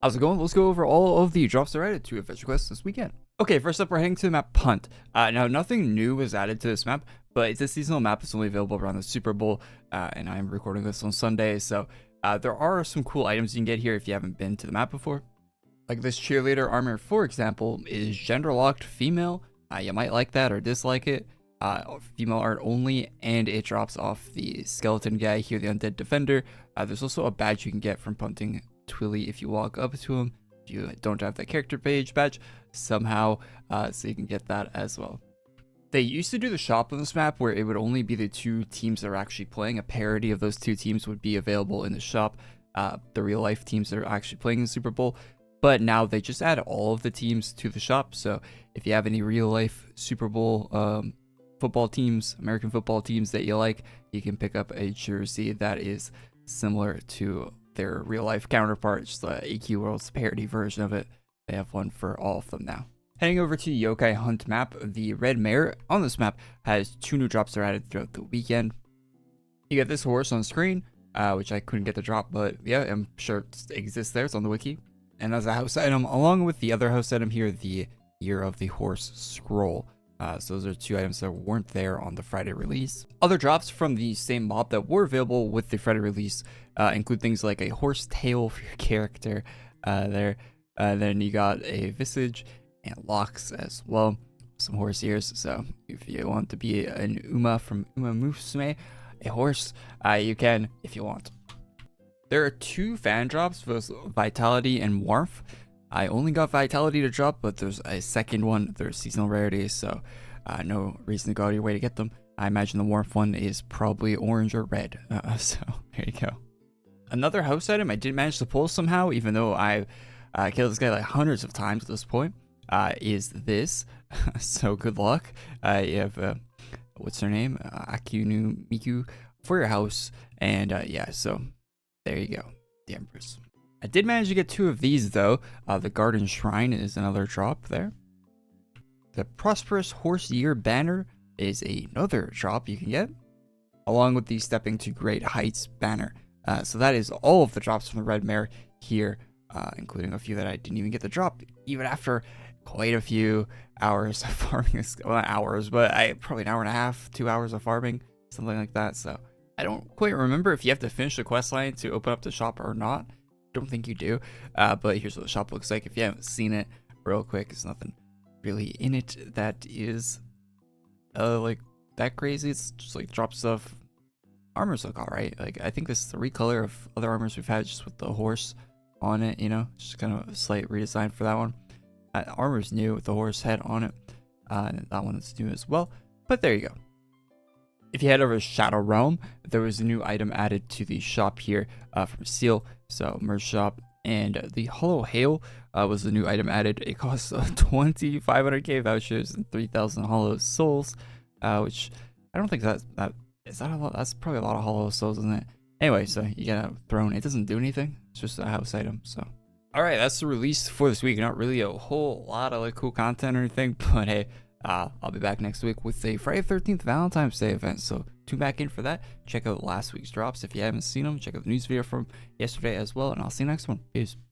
How's it going? Let's go over all of the drops that are added to Adventure Quest this weekend. Okay, first up, we're heading to the map Punt. Now, nothing new was added to this map, but it's a seasonal map. It's only available around the Super Bowl, and I'm recording this on Sunday, so there are some cool items you can get here if you haven't been to the map before. Like this cheerleader armor, for example, is gender-locked female. You might like that or dislike it. Female art only, and it drops off the skeleton guy here, the undead defender. There's also a badge you can get from punting Twilly if you walk up to him. If you don't have that character page badge somehow, so you can get that as well. They used to do the shop on this map where it would only be the two teams that are actually playing. A parody of those two teams would be available in the shop, the real life teams that are actually playing in the Super Bowl. But now they just add all of the teams to the shop, so if you have any real life Super Bowl football teams, American football teams that you like, you can pick up a jersey that is similar to their real life counterparts, the AQWorlds parody version of it. They have one for all of them now. Heading over to Yokai Hunt map, the red mare on this map has 2 new drops that are added throughout the weekend. You get this horse on screen, which I couldn't get the drop, but yeah, I'm sure it exists there. It's on the wiki. And as a house item, along with the other house item here, the Year of the Horse scroll. So those are 2 items that weren't there on the Friday release. Other drops from the same mob that were available with the Friday release include things like a horse tail for your character there. Then you got a visage and locks as well. Some horse ears. So if you want to be an Uma from Uma Musume, a horse, you can if you want. There are 2 fan drops for Vitality and Warmth. I only got Vitality to drop, but there's a second one. There's seasonal rarities, so no reason to go out of your way to get them. I imagine the Warmth one is probably orange or red, so there you go. Another house item I did manage to pull somehow, even though I killed this guy like hundreds of times at this point, is this. So good luck. You have, what's her name? Akinu Miku for your house, and yeah, so there you go, the Empress. I did manage to get 2 of these though. The Garden Shrine is another drop there. The Prosperous Horse Year banner is another drop you can get, along with the Stepping to Great Heights banner. So that is all of the drops from the Red Mare here, including a few that I didn't even get the drop, even after quite a few hours of farming. Well, not hours, but probably an hour and a half, 2 hours of farming, something like that. So I don't quite remember if you have to finish the quest line to open up the shop or not. Don't think you do, but here's what the shop looks like if you haven't seen it real quick. There's nothing really in it that is like that crazy. It's just like drop stuff. Armors look all right. Like I think this is the recolor of other armors we've had, just with the horse on it, you know, just kind of a slight redesign for that one. Armor's new with the horse head on it, and that one is new as well, but there you go. If you head over to Shadow Realm, there was a new item added to the shop here from Seal, so merge shop, and the Hollow Hail was the new item added. It costs 2,500k vouchers and 3,000 hollow souls, which I don't think is that a lot. That's probably a lot of hollow souls, isn't it? Anyway, so you get a throne. It doesn't do anything. It's just a house item. So, all right, that's the release for this week. Not really a whole lot of like cool content or anything, but hey. I'll be back next week with a Friday 13th Valentine's Day event, so tune back in for that. Check out last week's drops if you haven't seen them. Check out the news video from yesterday as well, and I'll see you next one. Peace.